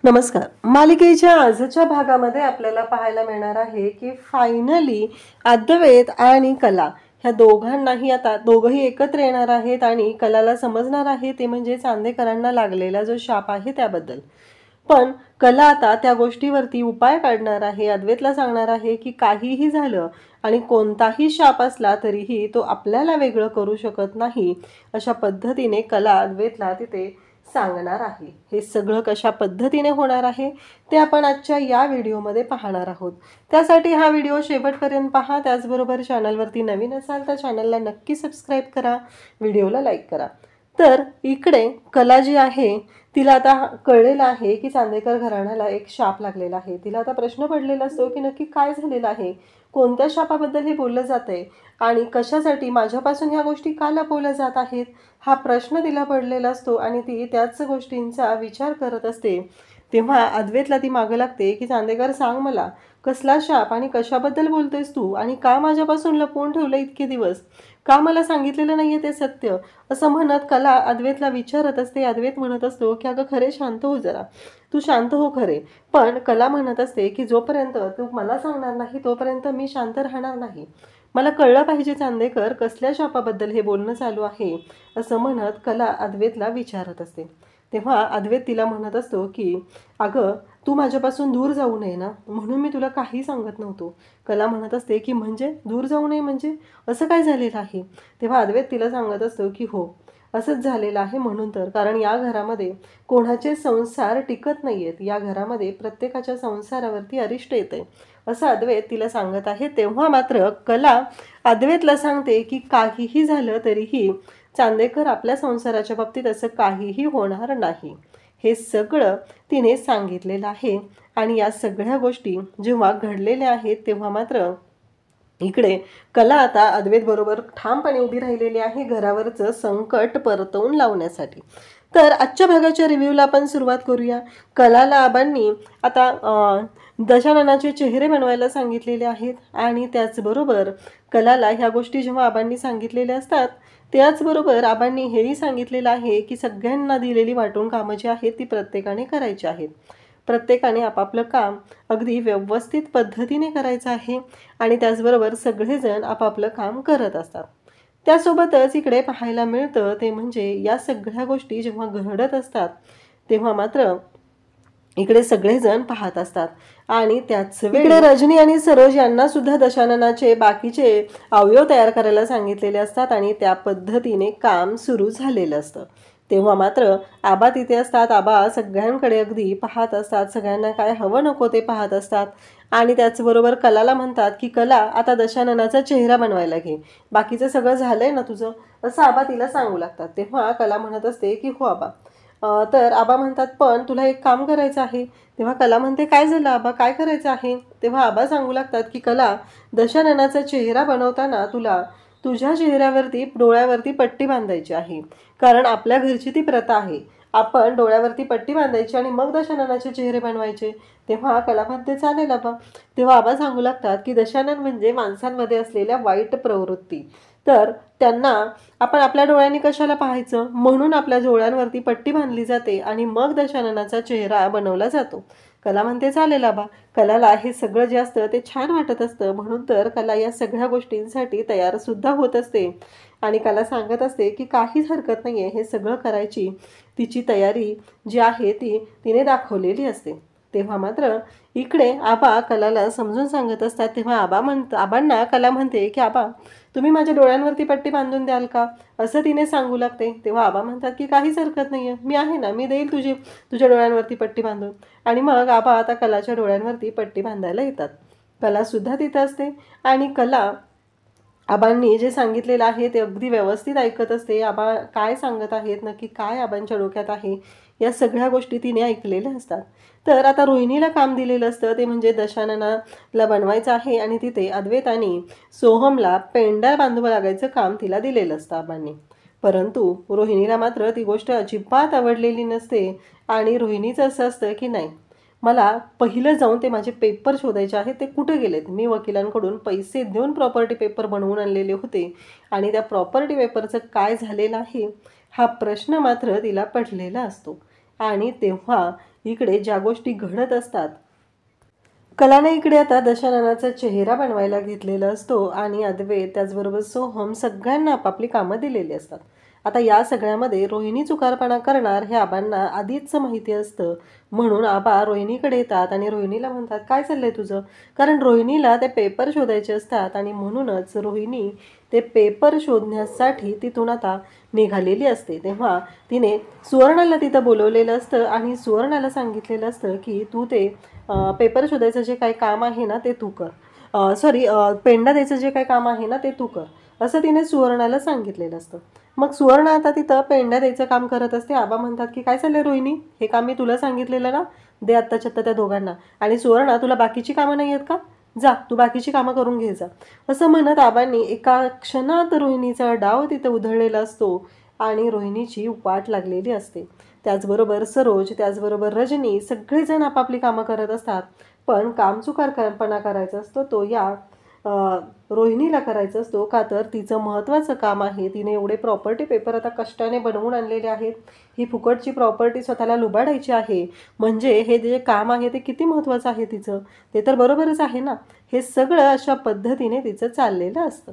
नमस्कार. मालिकेच्या आजच्या भागामध्ये आपल्याला पाहायला मिळणार आहे की फायनली अद्वैत आणि कला ह्या दोघांनाही आता दोघंही एकत्र येणार आहेत आणि कलाला समजणार आहे ते म्हणजे चांदेकरांना लागलेला जो शाप आहे त्याबद्दल. पण कला आता त्या गोष्टीवरती उपाय काढणार आहे. अद्वैतला सांगणार आहे की काहीही झालं आणि कोणताही शाप असला तरीही तो आपल्याला वेगळं करू शकत नाही, अशा पद्धतीने कला अद्वैतला तिथे सांगणार आहे. हे सगळं कशा पद्धतीने होणार आहे ते आपण आजच्या या व्हिडिओमध्ये पाहणार आहोत. त्यासाठी हा व्हिडिओ शेवटपर्यंत पहा. त्याचबरोबर चॅनलवरती नवीन असाल तर चॅनलला नक्की सबस्क्राईब करा, व्हिडिओला लाईक करा. तर इकडे कला जी आहे तिला आता कळलेलं आहे की चांदेकर घराण्याला एक शाप लागलेला आहे. तिला आता प्रश्न पडलेला असतो की नक्की काय झालेलं आहे, कोणत्या शापाबद्दल हे बोललं जातंय आणि कशासाठी माझ्यापासून ह्या गोष्टी का लपवल्या जात आहेत, हा प्रश्न तिला पडलेला असतो आणि ती त्याच गोष्टींचा विचार करत असते. तेव्हा अद्वैतला ती मागं लागते की चांदेकर सांग मला, कसला शाप आणि कशाबद्दल बोलतोयस तू आणि का माझ्यापासून लपवून ठेवलं इतके दिवस, का मला सांगितलेलं नाहीये ते सत्य, असं म्हणत कला अद्वैतला विचारत असते. अद्वैत म्हणत असतो की अगं खरे शांत हो जरा, तू शांत हो खरे. पण कला म्हणत असते की जोपर्यंत तू मला सांगणार नाही तोपर्यंत मी शांत राहणार नाही. मला कळलं पाहिजे चांदेकर कसल्या शापाबद्दल हे बोलणं चालू आहे, असं म्हणत कला अद्वैतला विचारत असते. तेव्हा अद्वैत तिला म्हणत असतो की अगं तू माझ्यापासून दूर जाऊ नये ना, म्हणून मी तुला काही सांगत नव्हतो. कला म्हणत असते की म्हणजे दूर जाऊ नये म्हणजे असं काय झालेलं आहे. तेव्हा अद्वैत तिला सांगत असतो की हो, असंच झालेलं आहे. म्हणून तर कारण या घरामध्ये कोणाचे संसार टिकत नाही आहेत, या घरामध्ये प्रत्येकाच्या संसारावरती अरिष्ट येते, असं अद्वैत तिला सांगत आहे. तेव्हा मात्र कला अद्वैतला सांगते की काहीही झालं तरीही चांदेकर आपल्या संसाराच्या बाबतीत असं काहीही होणार नाही, हे सगळं तिने सांगितलेलं आहे. आणि या सगळ्या गोष्टी जेव्हा घडलेल्या आहेत तेव्हा मात्र इकडे कला आता अद्वैत बरोबर ठामपणे उभी राहिलेली आहे घरावरचं संकट परतवून लावण्यासाठी. तर आजच्या भागाच्या रिव्ह्यूला आपण सुरुवात करूया. कलाला आबांनी आता दशाननाचे चेहरे बनवायला सांगितलेले आहेत आणि त्याचबरोबर कलाला ह्या गोष्टी जेव्हा आबांनी सांगितलेल्या असतात त्याचबरोबर आबांनी हेही सांगितलेलं आहे की सगळ्यांना दिलेली वाटून कामं जी आहेत ती प्रत्येकाने करायची आहेत. प्रत्येकाने आपापलं काम अगदी व्यवस्थित पद्धतीने करायचं आहे आणि त्याचबरोबर सगळेजण आपापलं काम करत असतात. त्यासोबतच इकडे पाहायला मिळतं ते म्हणजे या सगळ्या गोष्टी जेव्हा घडत असतात तेव्हा मात्र इकडे सगळेजण पाहत असतात आणि त्याच वेळी रजनी आणि सरोज यांना सुद्धा दशाननाचे बाकीचे अवयव तयार करायला सांगितलेले असतात आणि त्या पद्धतीने काम सुरू झालेलं असतं. तेव्हा मात्र आबा तिथे असतात. आबा सगळ्यांकडे अगदी पाहत असतात, सगळ्यांना काय हवं नको ते पाहत असतात आणि त्याचबरोबर कलाला म्हणतात की कला आता दशाननाचा चेहरा बनवायला घे, बाकीचं सगळं झालंय ना तुझं, असं आबा तिला सांगू लागतात. तेव्हा कला म्हणत असते की हो आबा. तर आबा म्हणतात पण तुला एक काम करायचं आहे. तेव्हा कला म्हणते काय झालं आबा, काय करायचं आहे. तेव्हा आबा सांगू लागतात की कला दशाननाचा चेहरा बनवताना तुला तुझ्या चेहऱ्यावरती डोळ्यावरती पट्टी बांधायची आहे, कारण आपल्या घरची ती प्रथा आहे. आपण डोळ्यावरती पट्टी बांधायची आणि मग दशाननाचे चेहरे बनवायचे. तेव्हा कला म्हणते चालेल आबा. तेव्हा आबा सांगू लागतात की दशानन म्हणजे माणसांमध्ये असलेल्या वाईट प्रवृत्ती, तर त्यांना आपण आपल्या डोळ्यांनी कशाला पाहायचं, म्हणून आपल्या डोळ्यांवरती पट्टी बांधली जाते आणि मग दशाननाचा चेहरा बनवला जातो. कला म्हणते चालेल आबा. कलाला हे सगळं जे असतं ते छान वाटत असतं, म्हणून तर कला या सगळ्या गोष्टींसाठी तयार सुद्धा होत असते आणि कला सांगत असते की काहीच हरकत नाही आहे, हे सगळं करायची तिची तयारी जी आहे ती तिने दाखवलेली असते. तेव्हा मात्र इकडे आबा कलाला समजून सांगत असतात. तेव्हा आबांना कला म्हणते की आबा तुम्ही माझ्या डोळ्यांवरती पट्टी बांधून द्याल का, असं तिने सांगू लागते. तेव्हा आबा म्हणतात की काहीच हरकत नाही आहे, मी आहे ना, मी देईल तुझ्या डोळ्यांवरती पट्टी बांधून. आणि मग आबा आता कलाच्या डोळ्यांवरती पट्टी बांधायला येतात. कलासुद्धा तिथं असते आणि कला आबांनी जे सांगितलेलं आहे ते अगदी व्यवस्थित ऐकत असते. आबा काय सांगत आहेत, नक्की काय आबांच्या डोक्यात आहे, या सगळ्या गोष्टी तिने ऐकलेल्या असतात. तर आता रोहिणीला काम दिलेलं असतं ते म्हणजे दशाननाला बनवायचं आहे आणि तिथे अद्वैत आणि सोहमला पेंडा बांधू लागायचं काम तिला दिलेलं असतं आबांनी. परंतु रोहिणीला मात्र ती गोष्ट अजिबात आवडलेली नसते आणि रोहिणीचं असं असतं की नाही, मला पहिलं जाऊन ते माझे पेपर शोधायचे आहेत, ते कुठे गेलेत. मी वकिलांकडून पैसे देऊन प्रॉपर्टी पेपर बनवून आणलेले होते आणि त्या प्रॉपर्टी पेपरचं काय झालेलं आहे हा प्रश्न मात्र तिला पडलेला असतो. आणि तेव्हा इकडे ज्या गोष्टी घडत असतात, कलाने इकडे आता दशाननाचा चेहरा बनवायला घेतलेला असतो आणि अद्वैत त्याचबरोबर सोहम सगळ्यांना आपापली कामं दिलेली असतात. आता या सगळ्यामध्ये रोहिणी चुकारपणा करणार हे आबांना आधीच माहिती असतं. म्हणून आबा रोहिणीकडे येतात आणि रोहिणीला म्हणतात, काय चाललंय तुझं? कारण रोहिणीला ते पेपर शोधायचे असतात आणि म्हणूनच रोहिणी ते पेपर शोधण्यासाठी तिथून आता निघालेली असते. तेव्हा तिने सुवर्णाला तिथं बोलवलेलं असतं आणि सुवर्णाला सांगितलेलं असतं की तू ते पेपर शोधायचं जे काही काम आहे ना ते तू कर, सॉरी, पेंडा द्यायचं जे काही काम आहे ना ते तू कर, असं तिने सुवर्णाला सांगितलेलं असतं. मग सुवर्ण आता तिथं पेंड्या द्यायचं काम करत असते. आबा म्हणतात की काय चाललंय रोहिणी, हे काम मी तुला सांगितलेलं ना, दे आत्ताच्या आत्ता त्या दोघांना. आणि सुवर्ण, तुला बाकीची कामं नाही आहेत का? जा तू बाकीची कामं करून घे जा, असं म्हणत आबांनी एका क्षणात रोहिणीचा डाव तिथं उधळलेला असतो आणि रोहिणीची वाट लागलेली असते. त्याचबरोबर सरोज, त्याचबरोबर रजनी सगळेजण आपापली कामं करत असतात. पण काम चुकारपणा करायचा असतो तो या रोहिणीला करायचा असतो. का तर तिचं महत्त्वाचं काम आहे. तिने एवढे प्रॉपर्टी पेपर आता कष्टाने बनवून आणलेले आहेत. ही फुकटची प्रॉपर्टी स्वतःला लुबाडायची आहे. म्हणजे हे जे काम आहे ते किती महत्त्वाचं आहे तिचं, ते तर बरोबरच आहे ना. हे सगळं अशा पद्धतीने तिचं चाललेलं असतं.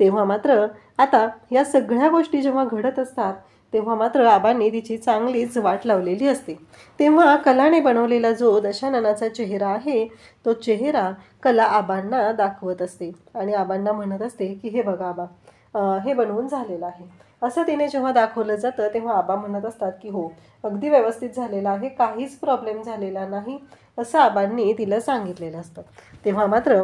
तेव्हा मात्र आता या सगळ्या गोष्टी जेव्हा घडत असतात तेव्हा मात्र आबांनी तिची चांगलीच वाट लावलेली असते. तेव्हा कलाने बनवलेला जो दशाननाचा चेहरा आहे तो चेहरा कला आबांना दाखवत असते आणि आबांना म्हणत असते की हे बघा आबा, हे बनवून झालेलं आहे. असं तिने जेव्हा दाखवलं जातं तेव्हा आबा म्हणत असतात की हो, अगदी व्यवस्थित झालेलं आहे, काहीच प्रॉब्लेम झालेला नाही, असं आबांनी तिला सांगितलेलं असतं. तेव्हा मात्र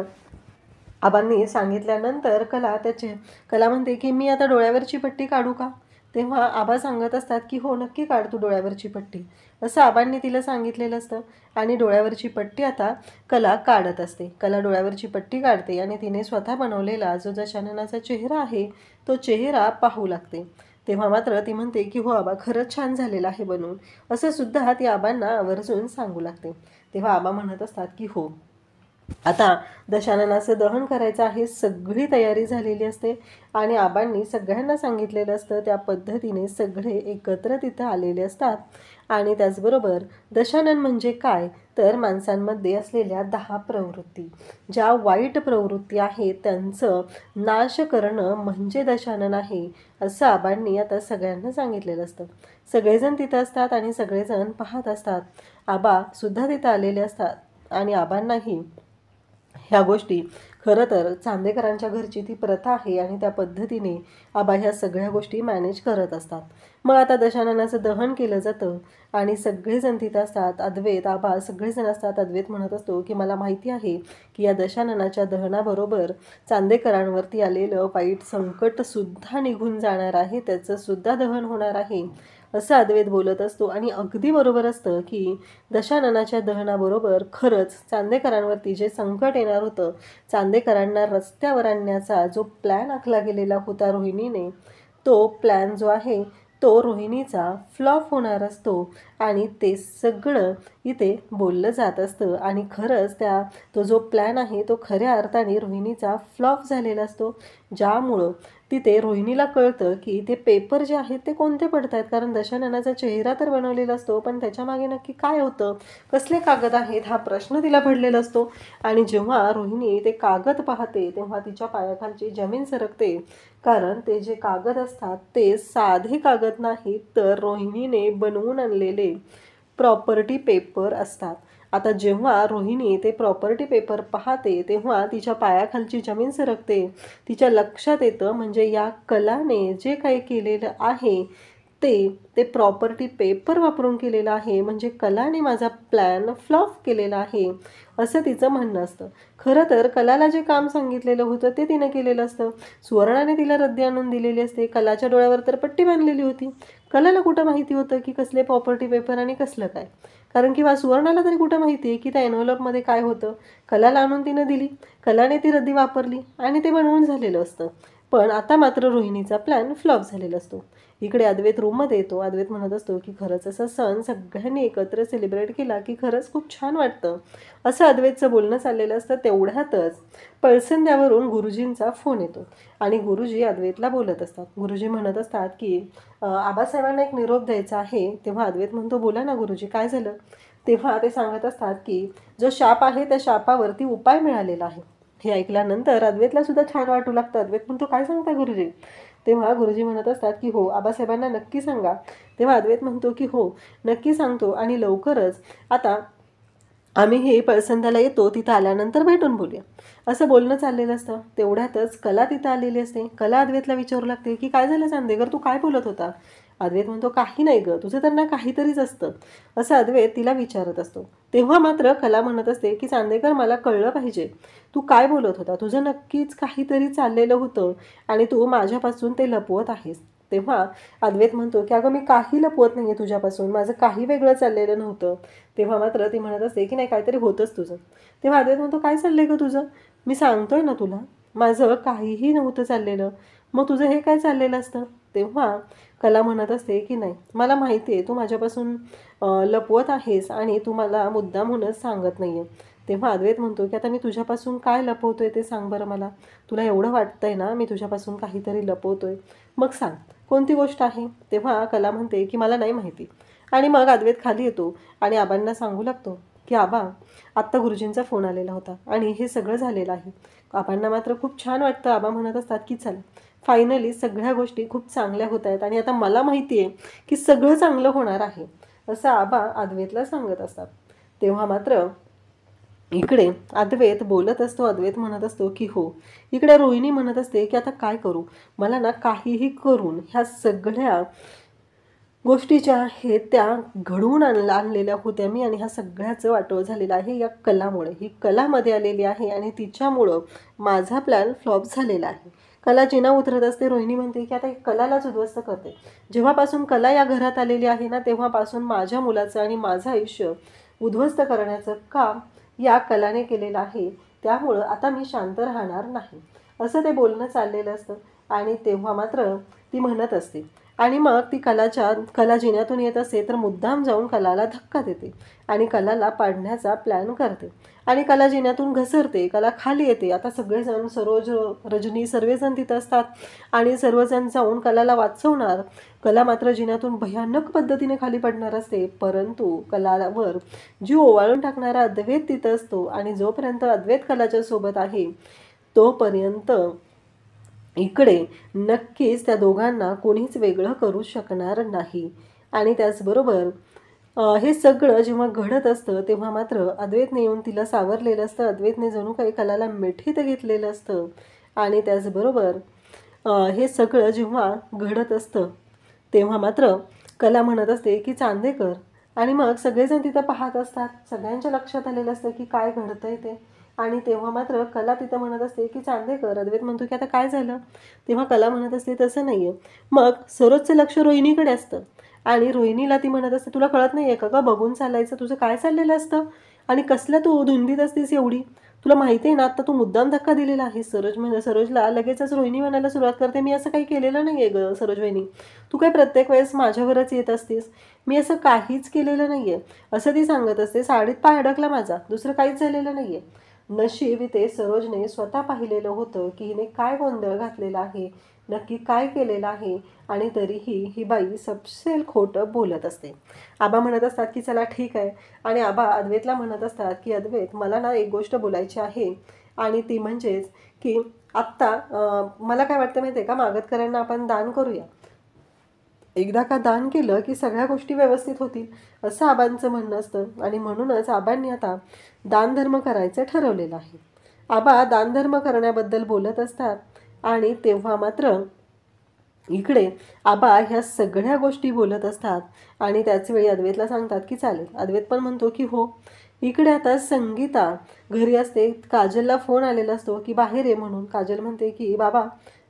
आबांनी सांगितल्यानंतर कला म्हणते की मी आता डोळ्यावरची पट्टी काढू का? तेव्हा आबा सांगत असतात की हो, नक्की काढ तू डोळ्यावरची पट्टी, असं आबांनी तिला सांगितलेलं असतं. आणि डोळ्यावरची पट्टी आता कला काढत असते. कला डोळ्यावरची पट्टी काढते आणि तिने स्वतः बनवलेला जो दशाननाचा चेहरा आहे तो चेहरा पाहू लागते. तेव्हा मात्र ती म्हणते की हो आबा, खरंच छान झालेलं आहे बनवून, असं सुद्धा ती आबांना आवर्जून सांगू लागते. तेव्हा आबा म्हणत असतात की हो, आता दशाननाचं दहन करायचं आहे, सगळी तयारी झालेली असते आणि आबांनी सगळ्यांना सांगितलेलं असतं. त्या पद्धतीने सगळे एकत्र तिथं आलेले असतात. आणि त्याचबरोबर दशानन म्हणजे काय, तर माणसांमध्ये असलेल्या 10 प्रवृत्ती, ज्या वाईट प्रवृत्ती आहेत त्यांचं नाश करणं म्हणजे दशानन आहे, असं आबांनी आता सगळ्यांना सांगितलेलं असतं. सगळेजण तिथं असतात आणि सगळेजण पाहत असतात. आबासुद्धा तिथं आलेले असतात आणि आबांनाही ह्या गोष्टी, खरं तर चांदेकरांच्या घरची ती प्रथा आहे आणि त्या पद्धतीने आबा ह्या सगळ्या गोष्टी मॅनेज करत असतात. मग आता दशाननाचं दहन केलं जातं आणि सगळेजण तिथं असतात. अद्वैत, आबा सगळेजण असतात. अद्वैत म्हणत असतो की मला माहिती आहे की या दशाननाच्या दहनाबरोबर चांदेकरांवरती आलेलं वाईट संकटसुद्धा निघून जाणार आहे, त्याचंसुद्धा दहन होणार आहे, असं अद्वैत बोलत असतो. आणि अगदी बरोबर असतं की दशाननाच्या दहनाबरोबर खरंच चांदेकरांवरती जे संकट येणार होतं, चांदेकरांना रस्त्यावर आणण्याचा जो प्लॅन आखला गेलेला होता रोहिणीने, तो प्लॅन जो आहे तो रोहिणीचा फ्लॉप होणार असतो आणि ते सगळं इथे बोललं जात असतं. आणि खरंच तो जो प्लॅन आहे तो खऱ्या अर्थाने रोहिणीचा फ्लॉप झालेला असतो, ज्यामुळं तिथे रोहिणीला कळतं की ते पेपर जे आहेत ते कोणते पडत आहेत. कारण दशाननाचा चेहरा तर बनवलेला असतो, पण त्याच्यामागे नक्की काय होतं, कसले कागद आहेत, हा प्रश्न तिला पडलेला असतो. आणि जेव्हा रोहिणी ते कागद पाहते तेव्हा तिच्या पायाखालची जमीन सरकते. कारण ते जे कागद असतात ते साधे कागद नाहीत, तर रोहिणीने बनवून आणलेले प्रॉपर्टी पेपर असतात. आता जेव्हा रोहिणी ते प्रॉपर्टी पेपर पाहते तेव्हा तिच्या पायाखालची जमीन सरकते. तिच्या लक्षात येतं, म्हणजे या कलाने जे काही केलेलं आहे ते प्रॉपर्टी पेपर वापरून केलेलं आहे, म्हणजे कलाने माझा प्लॅन फ्लॉप केलेला आहे, असं तिचं म्हणणं असतं. खरं तर कलाला जे काम सांगितलेलं होतं ते तिनं केलेलं असतं. सुवर्णाने तिला रद्दी आणून दिलेली असते. कलाच्या डोळ्यावर तर पट्टी बांधलेली होती. कलाला कुठं माहिती होतं की कसले प्रॉपर्टी पेपर आणि कसलं काय, कारण की सुवर्णाला तरी कुठं माहिती आहे की त्या एन्व्हलपमध्ये काय होतं. कलाला आणून तिनं दिली, कलाने ती रद्दी वापरली आणि ते बनवून झालेलं असतं. पण आता मात्र रोहिणीचा प्लॅन फ्लॉप झालेला असतो. इकडे अद्वैत रूममध्ये येतो. अद्वैत म्हणत असतो की खरंच असा सण सगळ्यांनी एकत्र सेलिब्रेट केला की खरंच खूप छान वाटतं, असं अद्वैतचं बोलणं चाललेलं असतं. तेवढ्यातच पळसंद्यावरून गुरुजींचा फोन येतो आणि गुरुजी अद्वैतला बोलत असतात. गुरुजी म्हणत असतात की आबासाहेबांना एक निरोप द्यायचा आहे. तेव्हा अद्वैत म्हणतो, बोला ना गुरुजी, काय झालं? तेव्हा ते सांगत असतात की जो शाप आहे त्या शापावरती उपाय मिळालेला आहे. हे ऐकल्यानंतर अद्वैतला सुद्धा छान वाटू लागतं. अद्वैत म्हणतो, काय सांगता गुरुजी? तेव्हा गुरुजी म्हणत असतात की हो, आबासाहेबांना नक्की सांगा. तेव्हा अद्वैत म्हणतो की हो, नक्की सांगतो आणि लवकरच आता आम्ही हे पळसंदाला येतो, तिथं आल्यानंतर भेटून बोलूया, असं बोलणं चाललेलं असतं. तेवढ्यातच कला तिथं आलेली असते. कला अद्वैतला विचारू लागते की काय झालं चांदेकर, तू काय बोलत होता? अद्वैत म्हणतो, काही नाही गं, तुझं त्यांना काहीतरीच असतं, असं अद्वैत तिला विचारत असतो. तेव्हा मात्र कला म्हणत असते की चांदेकर, मला कळलं पाहिजे तू काय बोलत होता. तुझं नक्कीच काहीतरी चाललेलं होतं आणि तू माझ्यापासून ते लपवत आहेस. तेव्हा अद्वैत म्हणतो की अगं, मी काही लपवत नाही आहे तुझ्यापासून, माझं काही वेगळं चाललेलं नव्हतं. तेव्हा मात्र ती म्हणत असते की नाही, काहीतरी होतंच तुझं. तेव्हा अद्वैत म्हणतो, काय चाललंय गं तुझं? मी सांगतोय ना तुला, माझं काहीही नव्हतं चाललेलं, मग तुझं हे काय चाललेलं असतं? तेव्हा कला म्हणत असते की नाही, मला माहिती आहे तू माझ्यापासून लपवत आहेस आणि तू मला मुद्दामहूनच सांगत नाही आहे. तेव्हा अद्वैत म्हणतो की आता मी तुझ्यापासून काय लपवतोय ते सांग बरं मला. तुला एवढं वाटतंय ना मी तुझ्यापासून काहीतरी लपवतोय, मग सांग कोणती गोष्ट आहे? तेव्हा कला म्हणते की मला नाही माहिती. आणि मग अद्वैत खाली येतो आणि आबांना सांगू लागतो की आबा, आत्ता गुरुजींचा फोन आलेला होता आणि हे सगळं झालेलं आहे. आबांना मात्र खूप छान वाटतं. आबा म्हणत असतात की चला, फायनली सगळ्या गोष्टी खूप चांगल्या होत आहेत आणि आता मला माहिती आहे की सगळं चांगलं होणार आहे, असं आबा अद्वैतला सांगत असतात. तेव्हा मात्र इकडे अद्वैत बोलत असतो. अद्वैत म्हणत असतो की हो. इकडे रोहिणी म्हणत असते की आता काय करू, मला ना काहीही करून ह्या सगळ्या गोष्टी ज्या आहेत त्या घडवून आणलेल्या होत्या मी, आणि ह्या सगळ्याचं वाटोळ झालेलं आहे या कलामुळे. ही कलामध्ये आलेली आहे आणि तिच्यामुळं माझा प्लॅन फ्लॉप झालेला आहे. कला जिना उतरत असते. रोहिणी म्हणते की आता कलालाच उद्ध्वस्त करते. जेव्हापासून कला या घरात आलेली आहे ना, तेव्हापासून माझ्या मुलाचं आणि माझं आयुष्य उद्ध्वस्त करण्याचं काम या कलाने केलेलं आहे. त्यामुळं आता मी शांत राहणार नाही, असं ते बोलणं चाललेलं असतं. आणि तेव्हा मात्र ती म्हणत असते आणि मग ती कला जिन्यातून येत असते तर मुद्दाम जाऊन कलाला धक्का देते आणि कलाला पाडण्याचा प्लॅन करते आणि कला जिन्यातून घसरते. कला खाली येते. आता सगळेजण, सरोज, रजनी, सर्वजण तिथं असतात आणि सर्वजण जाऊन कलाला वाचवणार. कला मात्र जिन्यातून भयानक पद्धतीने खाली पडणार असते, परंतु कलावर जीव ओवाळून टाकणारा अद्वैत तिथं असतो आणि जोपर्यंत अद्वैत कलाच्या सोबत आहे तोपर्यंत इकडे नक्कीच त्या दोघांना कोणीच वेगळं करू शकणार नाही. आणि त्याचबरोबर हे सगळं जेव्हा घडत असतं तेव्हा मात्र अद्वैतने येऊन तिला सावरलेलं असतं. अद्वैतने जणू काही कलाला मिठीत घेतलेलं असतं. आणि त्याचबरोबर हे सगळं जेव्हा घडत असतं तेव्हा मात्र कला म्हणत असते की चांदेकर, आणि मग सगळेजण तिथं पाहत असतात. सगळ्यांच्या लक्षात आलेलं असतं की काय घडतंय ते. आणि तेव्हा मात्र कला तिथं म्हणत असते की चांदेकर. अद्वैत म्हणतो की आता काय झालं? तेव्हा कला म्हणत असते तसं नाही आहे. मग सरोजचं लक्ष रोहिणीकडे असतं आणि रोहिणीला ती म्हणत असते, तुला कळत नाही आहे का गं, बघून चालायचं, तुझं काय चाललेलं असतं आणि कसल्या तू धुंदीत असतेस एवढी? तुला माहिती आहे ना आत्ता तू मुद्दाम धक्का दिलेला आहे. सरोजला लगेचच रोहिणी म्हणायला सुरुवात करते, मी असं काही केलेलं नाही आहे गं सरोज वहिनी, तू काय प्रत्येक वेळेस माझ्यावरच येत असतेस, मी असं काहीच केलेलं नाही आहे, असं ती सांगत असते. साडीत पाय अडकला माझा, दुसरं काहीच झालेलं नाही आहे. नशीब इथे सरोजने स्वतः पाहिलेलं होतं की हिने काय गोंधळ घातलेला आहे, नक्की काय केलेलं आहे, आणि तरीही ही बाई सपशेल खोटं बोलत असते. आबा म्हणत असतात की चला ठीक आहे, आणि आबा अद्वैतला म्हणत असतात की अद्वैत, मला ना एक गोष्ट बोलायची आहे, आणि ती म्हणजेच की आत्ता मला काय वाटतं माहिती आहे का, मागतकऱ्यांना आपण दान करूया. एकदा का दान केलं की सगळ्या गोष्टी व्यवस्थित होतील, असं आबांचं म्हणणं असतं. आणि म्हणूनच आबांनी आता दानधर्म करायचं ठरवलेलं आहे. आबा दानधर्म करण्याबद्दल बोलत असतात आणि तेव्हा मात्र इकडे आबा ह्या सगळ्या गोष्टी बोलत असतात आणि त्याच वेळी अद्वैतला सांगतात की चालेल. अद्वैत पण म्हणतो की हो. इकडे आता संगीता घरी असते. काजलला फोन आलेला असतो की बाहेर ये म्हणून. काजल म्हणते की बाबा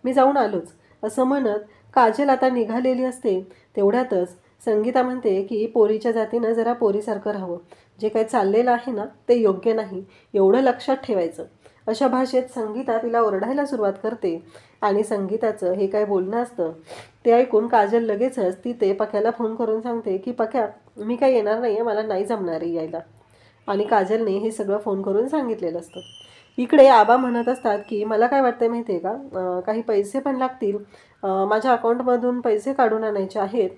मी जाऊन आलोच, असं म्हणत काजल आता निघालेली असते. तेवढ्यातच संगीता म्हणते की पोरीच्या जातीनं जरा पोरीसारखं राहावं, जे काही चाललेलं आहे ना ते योग्य नाही, एवढं लक्षात ठेवायचं, अशा भाषेत संगीता तिला ओरडायला सुरुवात करते. आणि संगीताचं हे काय बोलणं असतं ते ऐकून काजल लगेचच तिथे पक्याला फोन करून सांगते की पक्या, मी काय येणार नाही आहे, मला नाही जमणार आहे यायला. आणि काजलने हे सगळं फोन करून सांगितलेलं असतं. इकडे आबा म्हणत असतात की मला काय वाटतं माहिती आहे का, काही पैसे पण लागतील, माझ्या अकाउंटमधून पैसे काढून आणायचे आहेत,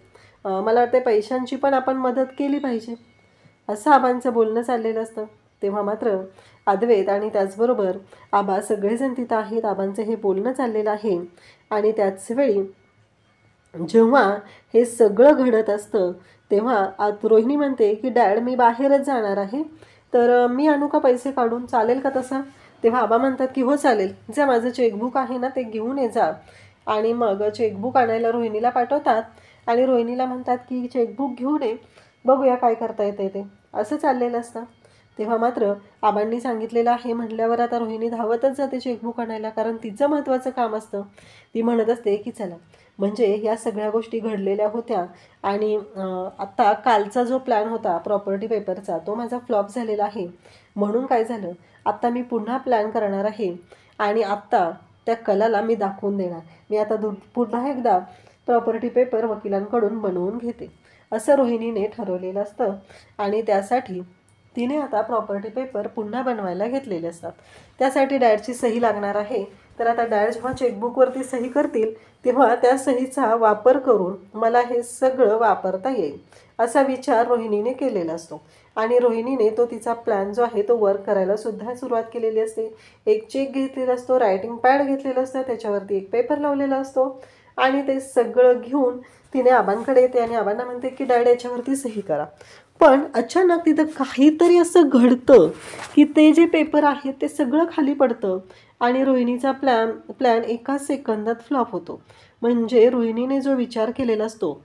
मला वाटते पैशांची पण आपण मदत केली पाहिजे. असं आबांचं बोलणं चाललेलं असतं. तेव्हा मात्र अद्वैत आणि त्याचबरोबर आबा सगळेजण तिथं आहेत. आबांचं हे बोलणं चाललेलं आहे आणि त्याच वेळी जेव्हा हे सगळं घडत असतं तेव्हा रोहिणी म्हणते की डॅड मी बाहेरच जाणार आहे, तर मी आणू का पैसे काढून, चालेल का तसं? तेव्हा आबा म्हणतात की हो चालेल, जा माझं चेकबुक आहे ना ते घेऊन ये जा. आणि मग चेकबुक आणायला रोहिणीला पाठवतात आणि रोहिणीला म्हणतात की चेकबुक घेऊन ये, बघूया काय करता येते ते. असं चाललेलं असतं. तेव्हा मात्र आबांनी सांगितलेलं आहे म्हटल्यावर आता रोहिणी धावतच जाते चेकबुक आणायला, कारण तिचं महत्त्वाचं काम असतं. ती म्हणत असते की चला, म्हणजे या सगळ्या गोष्टी घडलेल्या होत्या आणि आत्ता कालचा जो प्लॅन होता प्रॉपर्टी पेपरचा तो माझा फ्लॉप झालेला आहे. म्हणून काय झालं, आत्ता मी पुन्हा प्लॅन करणार आहे आणि आत्ता त्या कलाला मी दाखवून देणार. मी आता पुन्हा एकदा प्रॉपर्टी पेपर वकिलांकडून बनवून घेते, असं रोहिणीने ठरवलेलं असतं. आणि त्यासाठी तिने आता प्रॉपर्टी पेपर पुन्हा बनवायला घेतलेले असतात. त्यासाठी डॅडची सही लागणार आहे. तर आता डॅड जेव्हा चेकबुकवरती सही करतील तेव्हा त्या सहीचा वापर करून मला हे सगळं वापरता येईल, असा विचार रोहिणीने केलेला असतो. आणि रोहिणीने तो तिचा प्लॅन जो आहे तो वर्क करायला सुद्धा सुरुवात केलेली असते. एक चेक घेतलेला असतो, रायटिंग पॅड घेतलेला असतं, त्याच्यावरती एक पेपर लावलेला असतो आणि ते सगळं घेऊन तिने आबांकडे येते आणि आबांना म्हणते की डॅड याच्यावरती सही करा. पण अचानक तिथं काहीतरी असं घडतं की ते जे पेपर आहेत ते सगळं खाली पडतं आणि रोहिणीचा प्लॅन एका सेकंदात फ्लॉप होतो. म्हणजे रोहिणीने जो विचार केलेला असतो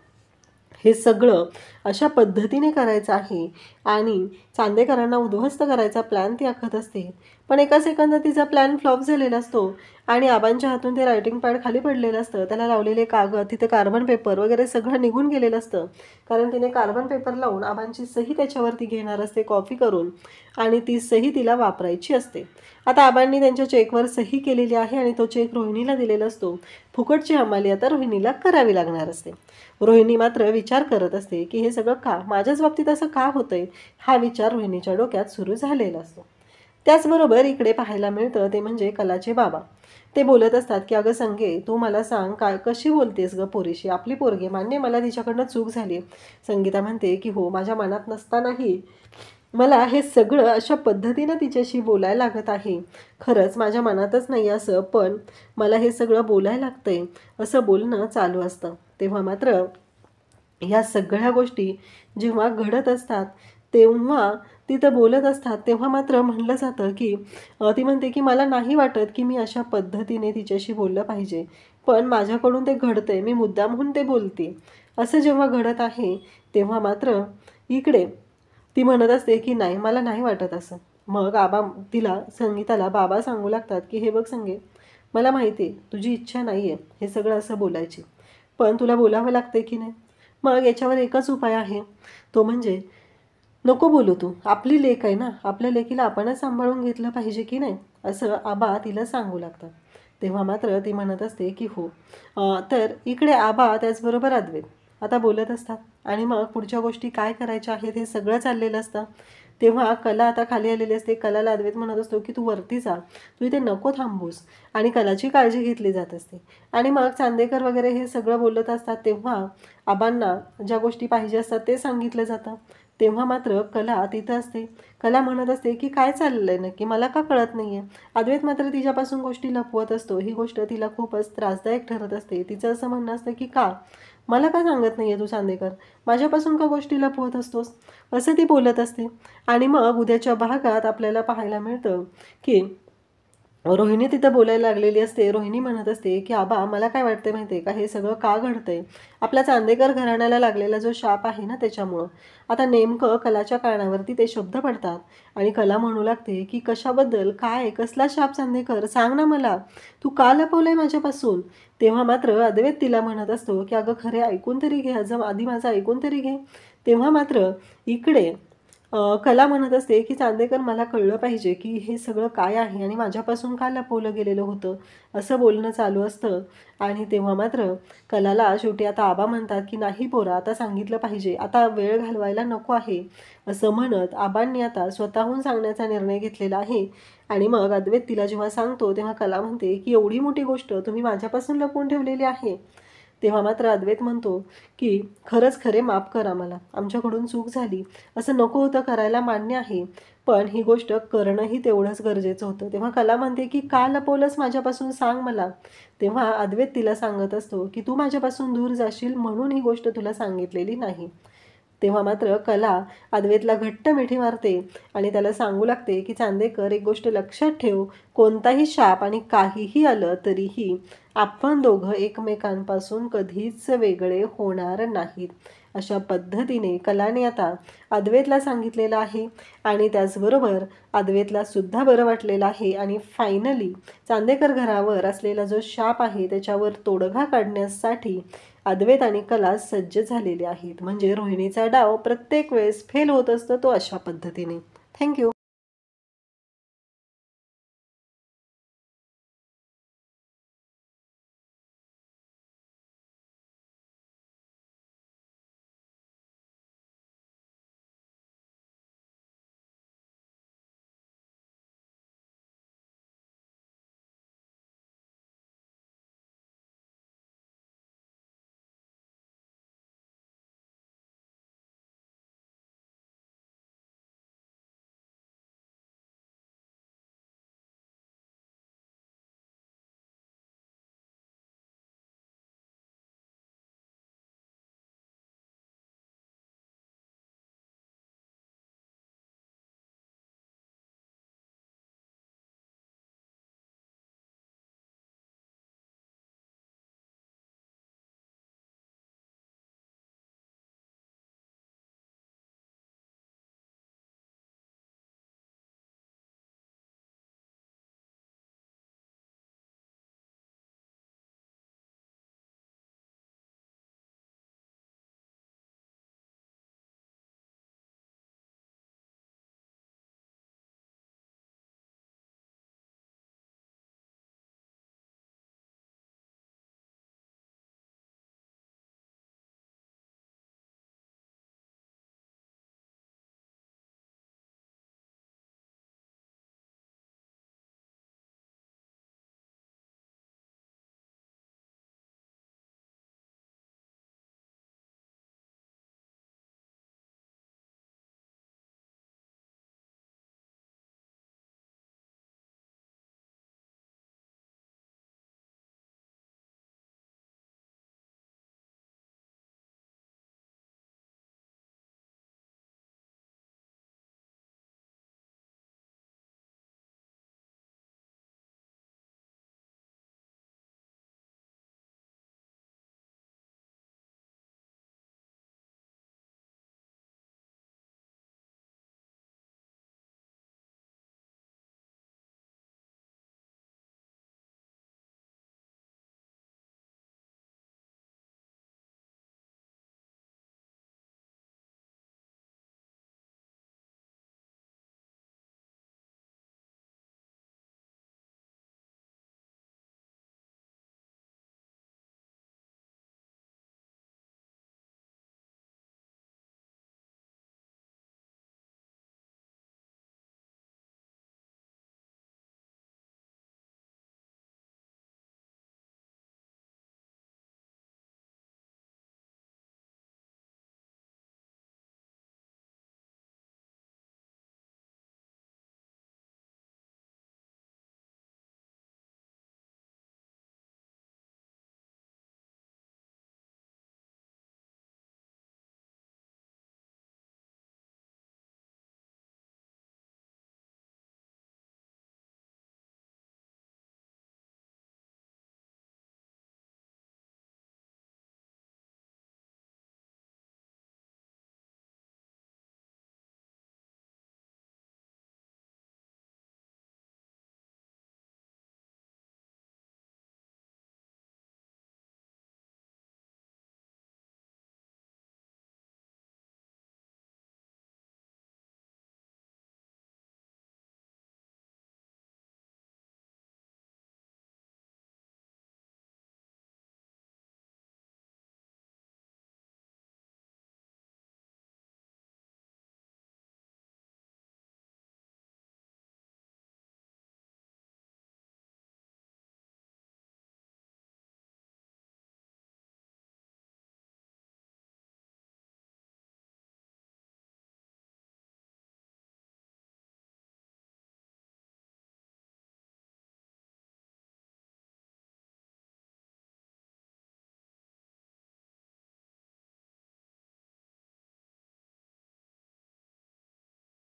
हे सगळं अशा पद्धतीने करायचं आहे आणि चांदेकरांना उद्ध्वस्त करायचा प्लॅन ती आखत असते. पण एका सेकंदात तिचा प्लॅन फ्लॉप झालेला असतो आणि आबांच्या हातून ते रायटिंग पॅड खाली पडलेलं असतं. त्याला लावलेले कागद, तिथे कार्बन पेपर वगैरे सगळं निघून गेलेलं असतं, कारण तिने कार्बन पेपर लावून आबांची सही त्याच्यावरती घेणार असते कॉपी करून आणि ती सही तिला वापरायची असते. आता आबांनी त्यांच्या चेकवर सही केलेली आहे आणि तो चेक रोहिणीला दिलेला असतो. फुकटची हमाली आता रोहिणीला करावी लागणार असते. रोहिणी मात्र विचार करत असते की हे सगळं का माझ्याच बाबतीत असं का होतंय, हा विचार रोहिणीच्या डोक्यात सुरू झालेला असतो. त्याचबरोबर इकडे पाहायला मिळतं ते म्हणजे कलाचे बाबा. ते बोलत असतात की अगं संगे, तू मला सांग काय कशी बोलतेस ग पोरीशी, आपली पोरगी मान्य मला तिच्याकडनं चूक झाली. संगीता म्हणते की हो, माझ्या मनात नसतानाही मला हे सगळं अशा पद्धतीनं तिच्याशी बोलायला लागत आहे. खरंच माझ्या मनातच नाही असं, पण मला हे सगळं बोलायला लागतंय, असं बोलणं चालू असतं. तेव्हा मात्र ह्या सगळ्या गोष्टी जेव्हा घडत असतात तेव्हा तिथं बोलत असतात तेव्हा मात्र म्हणलं जातं की ती म्हणते की मला नाही वाटत की मी अशा पद्धतीने तिच्याशी बोललं पाहिजे, पण माझ्याकडून ते घडतंय, मी मुद्दामहून ते बोलते. असं जेव्हा घडत आहे तेव्हा मात्र इकडे ती म्हणत असते की नाही, मला नाही वाटत असं. मग तिला संगीताला बाबा सांगू लागतात की हे बघ संगे, मला माहिती आहे तुझी इच्छा नाही आहे हे सगळं असं बोलायची, पण तुला बोलावं लागते की नाही. मग याच्यावर एकच उपाय आहे, तो म्हणजे नको बोलू तू, आपली लेक आहे ना, आपल्या लेकीला आपणच सांभाळून घेतलं पाहिजे की नाही, असं आबा तिला सांगू लागतात. तेव्हा मात्र ती म्हणत असते की हो. तर इकडे आबा त्याचबरोबर अद्वैत आता बोलत असतात आणि मग पुढच्या गोष्टी काय करायच्या आहेत हे सगळं चाललेलं असतं. तेव्हा कला आता खाली आलेली असते. कलाला अद्वैत म्हणत असतो की तू वरती जा, तू इथे नको थांबूस, आणि कलाची काळजी घेतली जात असते. आणि मग चांदेकर वगैरे हे सगळं बोलत असतात तेव्हा आबांना ज्या गोष्टी पाहिजे असतात ते सांगितलं जातं. तेव्हा मात्र कला तिथं असते. कला म्हणत असते की काय चाललंय नक्की, मला का कळत नाही आहे. अद्वैत मात्र तिच्यापासून गोष्टी लपवत असतो. ही गोष्ट तिला खूपच त्रासदायक ठरत असते. तिचं असं म्हणणं असतं की का मला का सांगत नाही आहे तू चांदेकर, माझ्यापासून का गोष्टी लपवत असतोस, असं ती बोलत असते. आणि मग उद्याच्या भागात आपल्याला पाहायला मिळतं की रोहिणी तिथं बोलायला लागलेली असते. रोहिणी म्हणत असते की आबा मला काय वाटते माहिती आहे का, हे सगळं का घडतंय, आपल्या चांदेकर घराण्याला लागलेला जो शाप आहे ना त्याच्यामुळं. आता नेमकं कलाच्या कानावरती ते शब्द पडतात आणि कला म्हणू लागते की कशाबद्दल, काय, कसला शाप चांदेकर, सांग ना मला, तू का लपवलंय माझ्यापासून. तेव्हा मात्र अद्वैत तिला म्हणत असतो की अगं खरे ऐकून तरी घे, आधी माझं ऐकून तरी घे. तेव्हा मात्र इकडे कला म्हणत असते की चांदेकर मला कळलं पाहिजे की हे सगळं काय आहे आणि माझ्यापासून का लपवलं गेलेलं होतं, असं बोलणं चालू असतं. आणि तेव्हा मात्र कलाला शेवटी आता आबा म्हणतात की नाही पोरा, आता सांगितलं पाहिजे, आता वेळ घालवायला नको आहे, असं म्हणत आबांनी आता स्वतःहून सांगण्याचा निर्णय घेतलेला आहे. आणि मग अद्वैत तिला जेव्हा सांगतो तेव्हा कला म्हणते की एवढी मोठी गोष्ट तुम्ही माझ्यापासून लपवून ठेवलेली आहे, तेव्हा मात्र अद्वैत म्हणतो की खरंच खरे माफ कर आम्हाला, आमच्याकडून चूक झाली, असं नको होतं करायला मान्य आहे, पण ही गोष्ट करणंही तेवढंच गरजेचं होतं. तेव्हा कला म्हणते की का लपवलंस माझ्यापासून, सांग मला. तेव्हा अद्वैत तिला सांगत असतो की तू माझ्यापासून दूर जाशील म्हणून ही गोष्ट तुला सांगितलेली नाही. तेव्हा मात्र कला अद्वैतला घट्ट मिठी मारते आणि त्याला सांगू लागते की चांदेकर, एक गोष्ट लक्षात ठेव, कोणताही शाप आणि काहीही आलं तरीही आपण दोघं एकमेकांपासून कधीच वेगळे होणार नाहीत. अशा पद्धतीने कलाने आता अद्वैतला सांगितलेलं आहे आणि त्याचबरोबर अद्वैतला सुद्धा बरं वाटलेलं आहे आणि फायनली चांदेकर घरावर असलेला जो शाप आहे त्याच्यावर तोडगा काढण्यासाठी अद्वैत आणि कला सज्ज झालेले आहेत. म्हणजे रोहिणीचा डाव प्रत्येक वेळेस फेल होत असतो तो अशा पद्धतीने. थँक्यू.